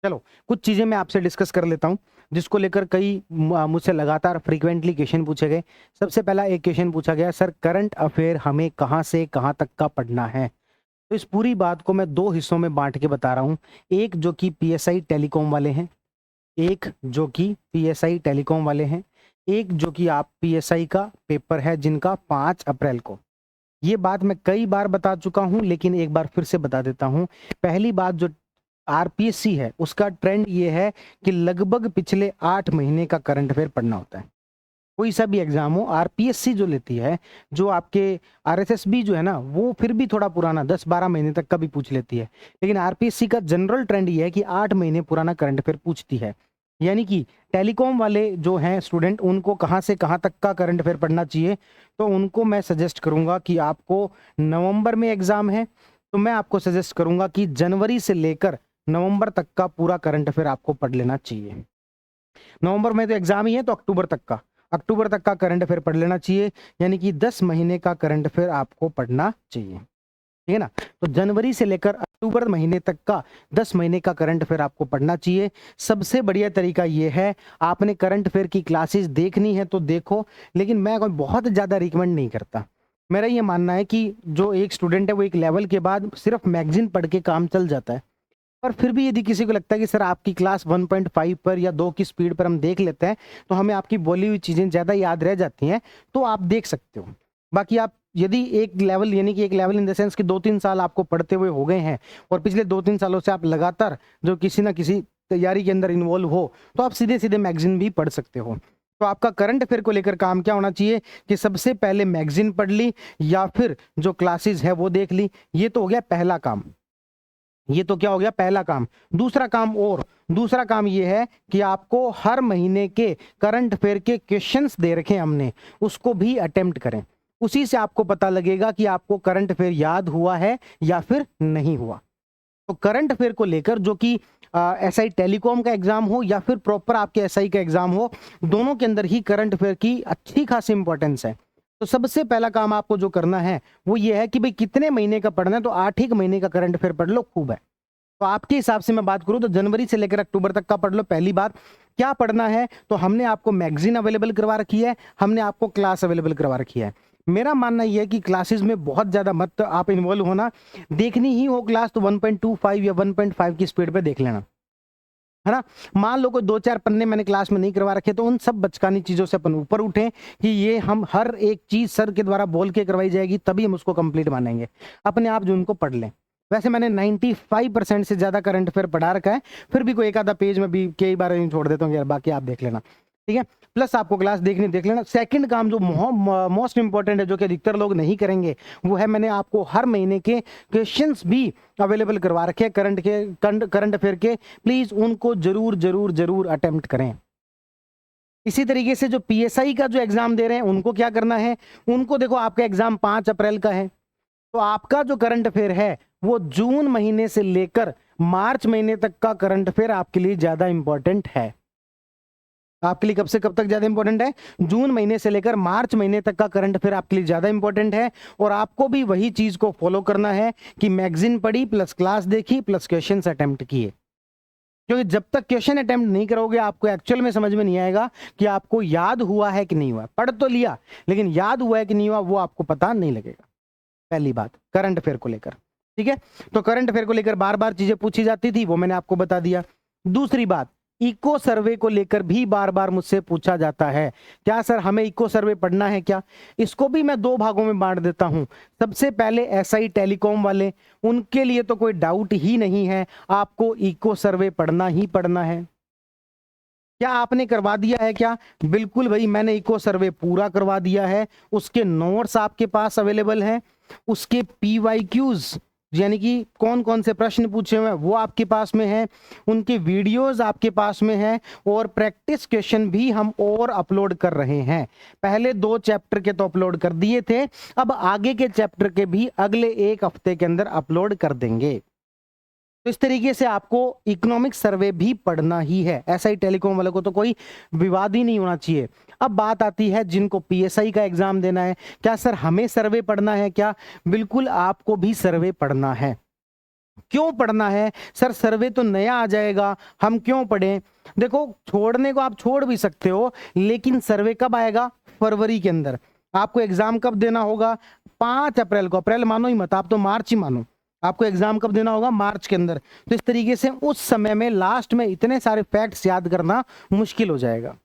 चलो कुछ चीजें मैं आपसे डिस्कस कर लेता हूं जिसको लेकर कई मुझसे लगातार फ्रीक्वेंटली क्वेश्चन पूछे गए। सबसे पहला एक क्वेश्चन पूछा गया, सर करंट अफेयर हमें कहां से कहां तक का पढ़ना है। तो इस पूरी बात को मैं दो हिस्सों में बांट के बता रहा हूं। एक जो कि पीएसआई टेलीकॉम वाले हैं, एक जो कि पीएसआई टेलीकॉम वाले हैं, एक जो कि आप पीएसआई का पेपर है जिनका 5 अप्रैल को। ये बात मैं कई बार बता चुका हूं लेकिन एक बार फिर से बता देता हूं। पहली बात, जो आरपीएससी है उसका ट्रेंड ये है कि लगभग पिछले 8 महीने का करंट अफेयर पढ़ना होता है। कोई सा भी एग्जाम हो, आरपीएससी जो लेती है, जो आपके आरएसएसबी जो है ना, वो फिर भी थोड़ा पुराना 10-12 महीने तक का भी पूछ लेती है। लेकिन आरपीएससी का जनरल ट्रेंड ये है कि 8 महीने पुराना करंट अफेयर पूछती है। यानी कि टेलीकॉम वाले जो हैं स्टूडेंट, उनको कहां से कहां तक का करंट अफेयर पढ़ना चाहिए, तो उनको मैं सजेस्ट करूंगा कि आपको नवंबर में एग्जाम है तो मैं आपको सजेस्ट करूंगा कि जनवरी से लेकर नवंबर तक का पूरा करंट अफेयर आपको पढ़ लेना चाहिए। नवंबर में तो एग्जाम ही है तो अक्टूबर तक का करंट अफेयर पढ़ लेना चाहिए। यानी कि 10 महीने का करंट अफेयर आपको पढ़ना चाहिए, ठीक है ना। तो जनवरी से लेकर अक्टूबर महीने तक का 10 महीने का करंट अफेयर आपको पढ़ना चाहिए। सबसे बढ़िया तरीका यह है, आपने करंट अफेयर की क्लासेस देखनी है तो देखो, लेकिन मैं कोई बहुत ज्यादा रिकमेंड नहीं करता। मेरा ये मानना है कि जो एक स्टूडेंट है वो एक लेवल के बाद सिर्फ मैगजीन पढ़ के काम चल जाता है। पर फिर भी यदि किसी को लगता है कि सर आपकी क्लास 1.5 पर या 2 की स्पीड पर हम देख लेते हैं तो हमें आपकी बोली हुई चीजें ज्यादा याद रह जाती हैं, तो आप देख सकते हो। बाकी आप यदि एक लेवल, यानी कि एक लेवल इन द सेंस कि 2-3 साल आपको पढ़ते हुए हो गए हैं और पिछले 2-3 सालों से आप लगातार जो किसी ना किसी तैयारी के अंदर इन्वॉल्व हो, तो आप सीधे सीधे मैगजीन भी पढ़ सकते हो। तो आपका करंट अफेयर को लेकर काम क्या होना चाहिए कि सबसे पहले मैगजीन पढ़ ली या फिर जो क्लासेस है वो देख ली। ये तो हो गया पहला काम, ये तो क्या हो गया पहला काम। दूसरा काम ये है कि आपको हर महीने के करंट अफेयर के क्वेश्चंस दे रखे हमने, उसको भी अटेम्प्ट करें। उसी से आपको पता लगेगा कि आपको करंट अफेयर याद हुआ है या फिर नहीं हुआ। तो करंट अफेयर को लेकर जो कि एसआई टेलीकॉम का एग्जाम हो या फिर प्रॉपर आपके एसआई का एग्जाम हो, दोनों के अंदर ही करंट अफेयर की अच्छी खासी इंपॉर्टेंस है। तो सबसे पहला काम आपको जो करना है वो ये है कि भाई कितने महीने का पढ़ना है, तो 8 ही महीने का करंट अफेयर पढ़ लो, खूब है। तो आपके हिसाब से मैं बात करूं तो जनवरी से लेकर अक्टूबर तक का पढ़ लो। पहली बात क्या पढ़ना है, तो हमने आपको मैगजीन अवेलेबल करवा रखी है, हमने आपको क्लास अवेलेबल करवा रखी है। मेरा मानना यह है कि क्लासेस में बहुत ज्यादा मत आप इन्वॉल्व होना। देखनी ही हो क्लास तो 1.25 या 1.5 की स्पीड पे देख लेना, है ना। मान लो कोई 2-4 पन्ने मैंने क्लास में नहीं करवा रखे, तो उन सब बचकानी चीजों से अपन ऊपर उठें कि ये हम हर एक चीज सर के द्वारा बोल के करवाई जाएगी तभी हम उसको कंप्लीट मानेंगे। अपने आप जो उनको पढ़ लें। वैसे मैंने 95% से ज्यादा करंट अफेयर पढ़ा रखा है, फिर भी कोई एक आधा पेज में भी कई बार छोड़ देता हूँ यार, बाकी आप देख लेना, ठीक है। प्लस आपको क्लास देखनी देख लेना। सेकंड काम जो मोस्ट इंपॉर्टेंट है, जो कि अधिकतर लोग नहीं करेंगे, वो है मैंने आपको हर महीने के क्वेश्चंस भी अवेलेबल करवा रखे हैं करंट अफेयर के। प्लीज उनको जरूर जरूर जरूर अटेम्प्ट करें। इसी तरीके से जो पीएसआई का जो एग्जाम दे रहे हैं उनको क्या करना है, उनको देखो आपका एग्जाम 5 अप्रैल का है, तो आपका जो करंट अफेयर है वो जून महीने से लेकर मार्च महीने तक का करंट अफेयर आपके लिए ज्यादा इंपॉर्टेंट है। आपके लिए कब से कब तक ज्यादा इंपॉर्टेंट है, जून महीने से लेकर मार्च महीने तक का करंट अफेयर आपके लिए ज्यादा इंपॉर्टेंट है। और आपको भी वही चीज को फॉलो करना है कि मैगजीन पढ़ी प्लस क्लास देखी प्लस क्वेश्चन अटेम्प्ट किए। क्योंकि जब तक क्वेश्चन अटेम्प्ट नहीं करोगे आपको एक्चुअल में समझ में नहीं आएगा कि आपको याद हुआ है कि नहीं हुआ। पढ़ तो लिया लेकिन याद हुआ है कि नहीं हुआ वो आपको पता नहीं लगेगा। पहली बात करंट अफेयर को लेकर, ठीक है। तो करंट अफेयर को लेकर बार बार चीजें पूछी जाती थी, वो मैंने आपको बता दिया। दूसरी बात, इको सर्वे को लेकर भी बार बार मुझसे पूछा जाता है, क्या सर हमें इको सर्वे पढ़ना है क्या। इसको भी मैं 2 भागों में बांट देता हूं। सबसे पहले एसआई टेलीकॉम वाले, उनके लिए तो कोई डाउट ही नहीं है, आपको इको सर्वे पढ़ना ही पढ़ना है। क्या आपने करवा दिया है क्या, बिल्कुल भाई मैंने इको सर्वे पूरा करवा दिया है। उसके नोट्स आपके पास अवेलेबल हैं, उसके पीवाईक्यूज यानी कि कौन कौन से प्रश्न पूछे हुए हैं वो आपके पास में है, उनके वीडियोस आपके पास में हैं, और प्रैक्टिस क्वेश्चन भी हम और अपलोड कर रहे हैं। पहले 2 चैप्टर के तो अपलोड कर दिए थे, अब आगे के चैप्टर के भी अगले 1 हफ्ते के अंदर अपलोड कर देंगे। तो इस तरीके से आपको इकोनॉमिक सर्वे भी पढ़ना ही है। ऐसा ही टेलीकॉम वालों को तो कोई विवाद ही नहीं होना चाहिए। अब बात आती है जिनको पीएसआई का एग्जाम देना है, क्या सर हमें सर्वे पढ़ना है क्या, बिल्कुल आपको भी सर्वे पढ़ना है। क्यों पढ़ना है सर? सर्वे तो नया आ जाएगा, हम क्यों पढ़ें? देखो, छोड़ने को आप छोड़ भी सकते हो, लेकिन सर्वे कब आएगा? फरवरी के अंदर। आपको एग्जाम कब देना होगा? 5 अप्रैल को। अप्रैल मानो ही मत, आप तो मार्च ही मानो। आपको एग्जाम कब देना होगा? मार्च के अंदर। तो इस तरीके से उस समय में लास्ट में इतने सारे फैक्ट्स याद करना मुश्किल हो जाएगा।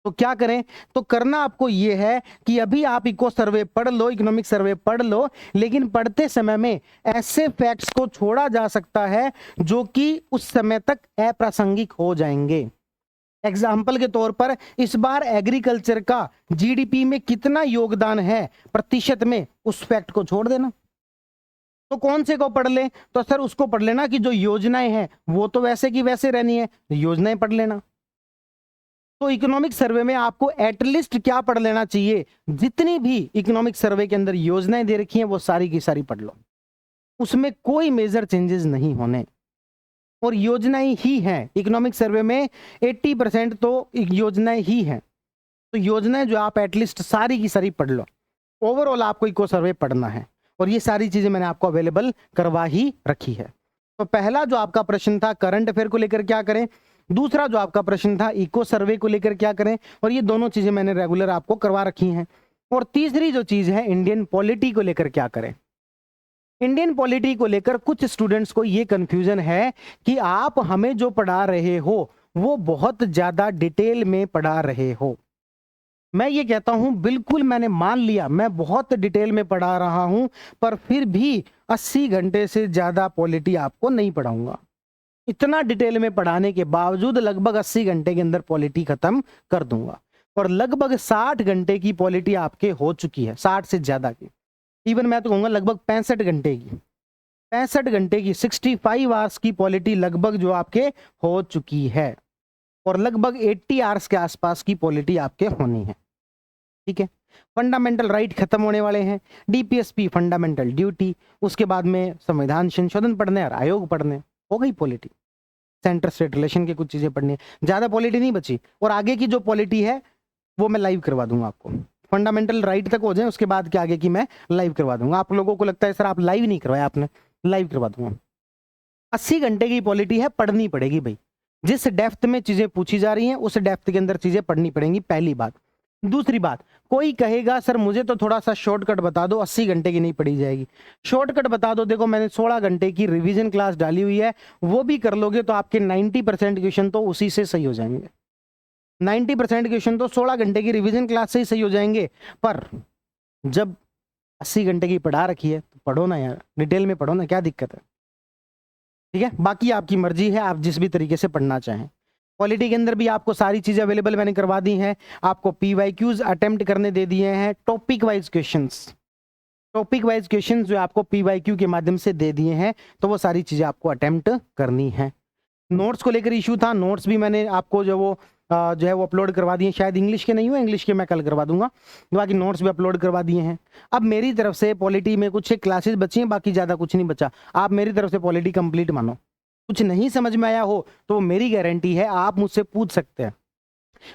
तो क्या करें? तो करना आपको यह है कि अभी आप इको सर्वे पढ़ लो, इकोनॉमिक सर्वे पढ़ लो, लेकिन पढ़ते समय में ऐसे फैक्ट्स को छोड़ा जा सकता है जो कि उस समय तक अप्रासंगिक हो जाएंगे। एग्जाम्पल के तौर पर इस बार एग्रीकल्चर का जीडीपी में कितना योगदान है प्रतिशत में, उस फैक्ट को छोड़ देना। तो कौन से को पढ़ ले? तो सर उसको पढ़ लेना कि जो योजनाएं हैं वो तो वैसे की वैसे रहनी है, योजनाएं पढ़ लेना। तो इकोनॉमिक सर्वे में आपको एटलीस्ट क्या पढ़ लेना चाहिए? जितनी भी इकोनॉमिक सर्वे के अंदर योजनाएं दे रखी हैं वो सारी की सारी पढ़ लो, उसमें कोई मेजर चेंजेस नहीं होने, और योजनाएं ही हैं। इकोनॉमिक सर्वे में 80% तो योजनाएं ही हैं। तो योजनाएं जो आप एटलीस्ट सारी की सारी पढ़ लो। ओवरऑल आपको इको सर्वे पढ़ना है, और ये सारी चीजें मैंने आपको अवेलेबल करवा ही रखी है। तो पहला जो आपका प्रश्न था करंट अफेयर को लेकर क्या करें, दूसरा जो आपका प्रश्न था इको सर्वे को लेकर क्या करें, और ये दोनों चीजें मैंने रेगुलर आपको करवा रखी हैं। और तीसरी जो चीज है इंडियन पॉलिटी को लेकर क्या करें। इंडियन पॉलिटी को लेकर कुछ स्टूडेंट्स को ये कंफ्यूजन है कि आप हमें जो पढ़ा रहे हो वो बहुत ज्यादा डिटेल में पढ़ा रहे हो। मैं ये कहता हूं, बिल्कुल मैंने मान लिया मैं बहुत डिटेल में पढ़ा रहा हूं, पर फिर भी 80 घंटे से ज्यादा पॉलिटी आपको नहीं पढ़ाऊंगा। इतना डिटेल में पढ़ाने के बावजूद लगभग 80 घंटे के अंदर पॉलिटी खत्म कर दूंगा, और लगभग 60 घंटे की पॉलिटी आपके हो चुकी है, 60 से ज्यादा की। इवन मैं तो कहूंगा लगभग 65 घंटे की, 65 घंटे की 65 आवर्स की पॉलिटी लगभग जो आपके हो चुकी है, और लगभग 80 आवर्स के आसपास की पॉलिटी आपके होनी है। ठीक है, फंडामेंटल राइट खत्म होने वाले हैं, डीपीएसपी फंडामेंटल ड्यूटी, उसके बाद में संविधान संशोधन पढ़ने और आयोग पढ़ने, हो गई पॉलिटी। सेंटर स्टेट रिलेशन की कुछ चीजें पढ़नी है, ज्यादा पॉलिटी नहीं बची। और आगे की जो पॉलिटी है वो मैं लाइव करवा दूंगा आपको। फंडामेंटल राइट तक हो जाए, उसके बाद के आगे की मैं लाइव करवा दूंगा। आप लोगों को लगता है सर आप लाइव नहीं करवाया, आपने लाइव करवा दूंगा। 80 घंटे की पॉलिटी है, पढ़नी पड़ेगी भाई। जिस डेप्थ में चीजें पूछी जा रही हैं उस डेप्थ के अंदर चीजें पढ़नी पड़ेंगी, पहली बात। दूसरी बात, कोई कहेगा सर मुझे तो थोड़ा सा शॉर्टकट बता दो, 80 घंटे की नहीं पढ़ी जाएगी। शॉर्टकट बता दो, देखो मैंने 16 घंटे की रिवीजन क्लास डाली हुई है, वो भी कर लोगे तो आपके 90% क्वेश्चन तो उसी से सही हो जाएंगे। 90% क्वेश्चन तो 16 घंटे की रिवीजन क्लास से ही सही हो जाएंगे। पर जब 80 घंटे की पढ़ा रखी है तो पढ़ो ना यार, डिटेल में पढ़ो ना, क्या दिक्कत है? ठीक है, बाकी आपकी मर्जी है, आप जिस भी तरीके से पढ़ना चाहें। पॉलिटी के अंदर भी आपको सारी चीजें अवेलेबल मैंने करवा दी हैं। आपको पीवाईक्यूज अटेम्प्ट करने दे दिए हैं, topic wise questions, topic wise questions जो आपको पीवाईक्यू के माध्यम से दे दिए हैं, तो वो सारी चीजें आपको अटेम्प्ट करनी है। नोट्स को लेकर इशू था, नोट्स भी मैंने आपको जो है वो अपलोड करवा दिए। शायद इंग्लिश के नहीं हुए, इंग्लिश के मैं कल करवा दूंगा, बाकी नोट्स भी अपलोड करवा दिए हैं। अब मेरी तरफ से पॉलिटी में कुछ क्लासेस बची हैं, बाकी ज्यादा कुछ नहीं बचा। आप मेरी तरफ से पॉलिटी कंप्लीट मानो। कुछ नहीं समझ में आया हो तो मेरी गारंटी है आप मुझसे पूछ सकते हैं,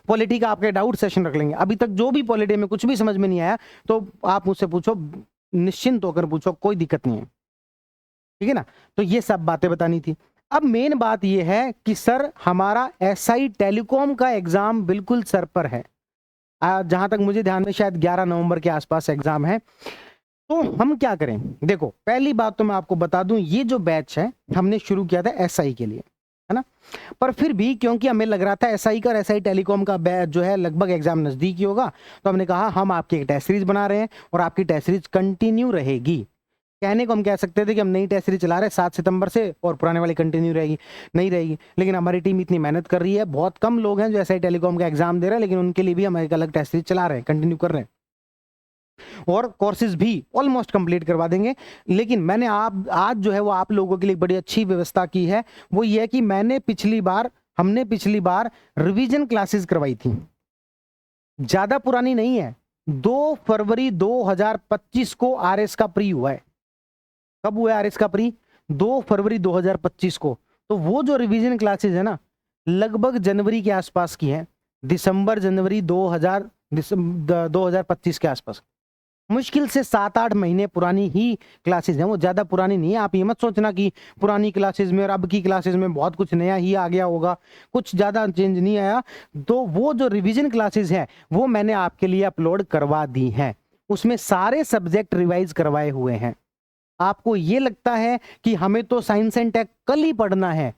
पॉलिटी का आपके डाउट सेशन रख लेंगे। अभी तक जो भी पॉलिटी में कुछ भी समझ में नहीं आया तो आप मुझसे पूछो, निश्चिंत होकर पूछो, कोई दिक्कत नहीं है। ठीक है ना, तो ये सब बातें बतानी थी। अब मेन बात ये है कि सर हमारा एसआई टेलीकॉम का एग्जाम बिल्कुल सर पर है। जहां तक मुझे ध्यान में शायद 11 नवंबर के आसपास एग्जाम है। तो हम क्या करें? देखो, पहली बात तो मैं आपको बता दूं, ये जो बैच है हमने शुरू किया था एसआई के लिए, है ना। पर फिर भी क्योंकि हमें लग रहा था एसआई का और एसआई टेलीकॉम का बैच जो है लगभग एग्जाम नजदीक ही होगा, तो हमने कहा हम आपकी एक टेस्ट सीरीज बना रहे हैं और आपकी टेस्ट सीरीज कंटिन्यू रहेगी। कहने को हम कह सकते थे कि हम नई टेस्ट सीरीज चला रहे हैं 7 सितंबर से और पुराने वाली कंटिन्यू रहेगी, नहीं रहेगी। लेकिन हमारी टीम इतनी मेहनत कर रही है, बहुत कम लोग हैं जो एसआई टेलीकॉम का एग्जाम दे रहे हैं, लेकिन उनके लिए भी हम एक अलग टेस्ट सीरीज चला रहे हैं, कंटिन्यू कर रहे हैं, और कोर्सेज भी ऑलमोस्ट कंप्लीट करवा देंगे। लेकिन मैंने आज जो है वो आप लोगों के लिए बड़ी अच्छी व्यवस्था की है, वो ये है कि हमने पिछली बार रिवीजन क्लासेस करवाई थी, ज्यादा पुरानी नहीं है। 2 फरवरी 2025 को आरएस का प्री हुआ है। कब हुआ है आरएस का प्री? 2 फरवरी 2025 को। तो वो जो रिवीजन क्लासेस है ना, लगभग जनवरी के आसपास की है, दिसंबर जनवरी 2025 के आसपास। मुश्किल से 7-8 महीने पुरानी ही क्लासेस हैं, वो ज़्यादा पुरानी नहीं है। आप ये मत सोचना कि पुरानी क्लासेस में और अब की क्लासेस में बहुत कुछ नया ही आ गया होगा, कुछ ज़्यादा चेंज नहीं आया। तो वो जो रिवीजन क्लासेस हैं, वो मैंने आपके लिए अपलोड करवा दी हैं। उसमें सारे सब्जेक्ट रिवाइज करवाए हुए हैं। आपको ये लगता है कि हमें तो साइंस एंड टेक कल ही पढ़ना है,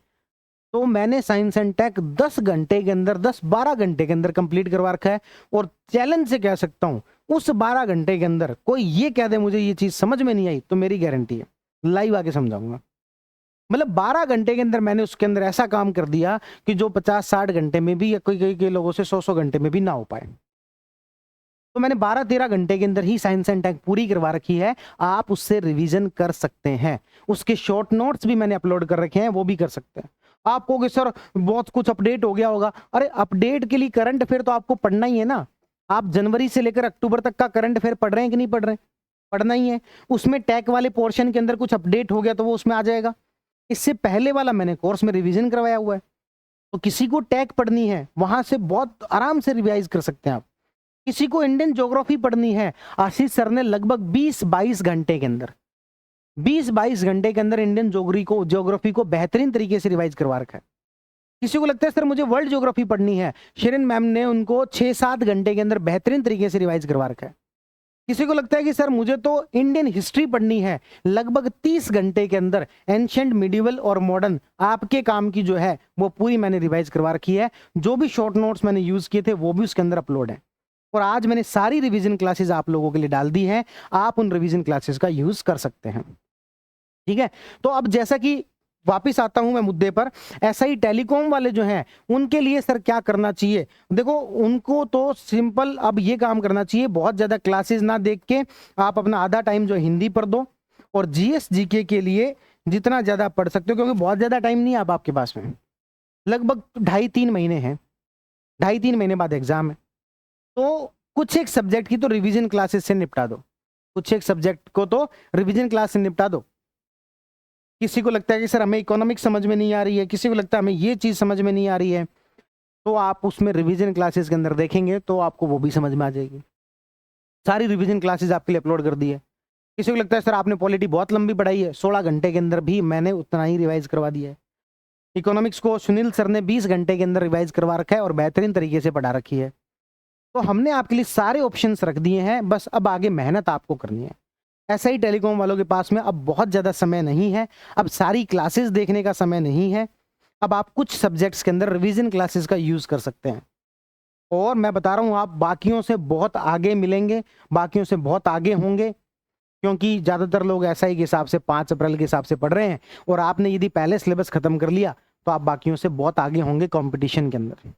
तो मैंने साइंस एंड टेक 10 घंटे के अंदर, 10-12 घंटे के अंदर कंप्लीट करवा रखा है। और चैलेंज से कह सकता हूं, उस 12 घंटे के अंदर कोई ये कह दे मुझे ये चीज समझ में नहीं आई, तो मेरी गारंटी है लाइव आके समझाऊंगा। मतलब 12 घंटे के अंदर मैंने उसके अंदर ऐसा काम कर दिया कि जो 50-60 घंटे में भी या कोई लोगों से 100 घंटे में भी ना हो पाए। तो मैंने 12-13 घंटे के अंदर ही साइंस एंड टेक पूरी करवा रखी है। आप उससे रिवीजन कर सकते हैं। उसके शॉर्ट नोट्स भी मैंने अपलोड कर रखे हैं, वो भी कर सकते हैं। आप कहोगे सर बहुत कुछ अपडेट हो गया होगा। अरे अपडेट के लिए करंट अफेयर तो आपको पढ़ना ही है ना। आप जनवरी से लेकर अक्टूबर तक का करंट अफेयर पढ़ रहे हैं कि नहीं पढ़ रहे हैं? पढ़ना ही है। उसमें टैग वाले पोर्शन के अंदर कुछ अपडेट हो गया तो वो उसमें आ जाएगा। इससे पहले वाला मैंने कोर्स में रिवीजन करवाया हुआ है। तो किसी को टैग पढ़नी है, वहां से बहुत आराम से रिवाइज कर सकते हैं आप। किसी को इंडियन ज्योग्राफी पढ़नी है, आशीष सर ने लगभग 20-22 घंटे के अंदर 20-22 घंटे के अंदर इंडियन ज्योग्राफी को बेहतरीन तरीके से रिवाइज करवा रखा है। किसी को लगता है सर मुझे वर्ल्ड ज्योग्राफी पढ़नी है, शेरन मैम ने उनको 6-7 घंटे के अंदर बेहतरीन तरीके से रिवाइज करवा रखा है। किसी को लगता है कि सर मुझे तो इंडियन हिस्ट्री पढ़नी है, लगभग 30 घंटे के अंदर एंशिएंट, मिडिवल और मॉडर्न आपके काम की जो है वो पूरी मैंने रिवाइज करवा रखी है। जो भी शॉर्ट नोट्स मैंने यूज किए थे वो भी उसके अंदर अपलोड है। और आज मैंने सारी रिवीजन क्लासेस आप लोगों के लिए डाल दी हैं। आप उन रिवीजन क्लासेस का यूज कर सकते हैं। ठीक है, तो अब जैसा कि वापिस आता हूं मैं मुद्दे पर, ऐसा ही टेलीकॉम वाले जो हैं उनके लिए सर क्या करना चाहिए? देखो उनको तो सिंपल अब ये काम करना चाहिए, बहुत ज्यादा क्लासेस ना देख के आप अपना आधा टाइम जो हिंदी पर दो और जीएस जीके के लिए जितना ज्यादा पढ़ सकते हो, क्योंकि बहुत ज्यादा टाइम नहीं है अब आपके पास में, लगभग 2.5-3 महीने हैं, 2.5-3 महीने बाद एग्जाम है। तो कुछ एक सब्जेक्ट की तो रिवीजन क्लासेस से निपटा दो, कुछ एक सब्जेक्ट को तो रिवीजन क्लास से निपटा दो। किसी को लगता है कि सर हमें इकोनॉमिक्स समझ में नहीं आ रही है, किसी को लगता है हमें ये चीज समझ में नहीं आ रही है, तो आप उसमें रिवीजन क्लासेस के अंदर देखेंगे तो आपको वो भी समझ में आ जाएगी। सारी रिवीजन क्लासेस आपके लिए अपलोड कर दी है। किसी को लगता है सर आपने पॉलिटी बहुत लंबी पढ़ाई है, 16 घंटे के अंदर भी मैंने उतना ही रिवाइज करवा दिया है। इकोनॉमिक्स को सुनील सर ने 20 घंटे के अंदर रिवाइज करवा रखा है और बेहतरीन तरीके से पढ़ा रखी है। तो हमने आपके लिए सारे ऑप्शंस रख दिए हैं, बस अब आगे मेहनत आपको करनी है। ऐसा ही टेलीकॉम वालों के पास में अब बहुत ज़्यादा समय नहीं है, अब सारी क्लासेस देखने का समय नहीं है। अब आप कुछ सब्जेक्ट्स के अंदर रिवीजन क्लासेस का यूज़ कर सकते हैं। और मैं बता रहा हूँ आप बाकियों से बहुत आगे मिलेंगे, बाकियों से बहुत आगे होंगे, क्योंकि ज़्यादातर लोग एसआई के हिसाब से 5 अप्रैल के हिसाब से पढ़ रहे हैं और आपने यदि पहले सिलेबस ख़त्म कर लिया तो आप बाकियों से बहुत आगे होंगे कॉम्पिटिशन के अंदर।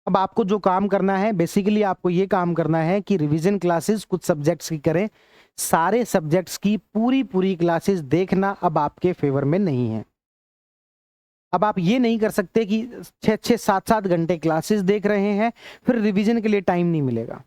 अब आपको जो काम करना है, बेसिकली आपको ये काम करना है कि रिवीजन क्लासेस कुछ सब्जेक्ट्स की करें। सारे सब्जेक्ट्स की पूरी क्लासेस देखना अब आपके फेवर में नहीं है। अब आप ये नहीं कर सकते कि 6-6, 7-7 घंटे क्लासेस देख रहे हैं फिर रिवीजन के लिए टाइम नहीं मिलेगा।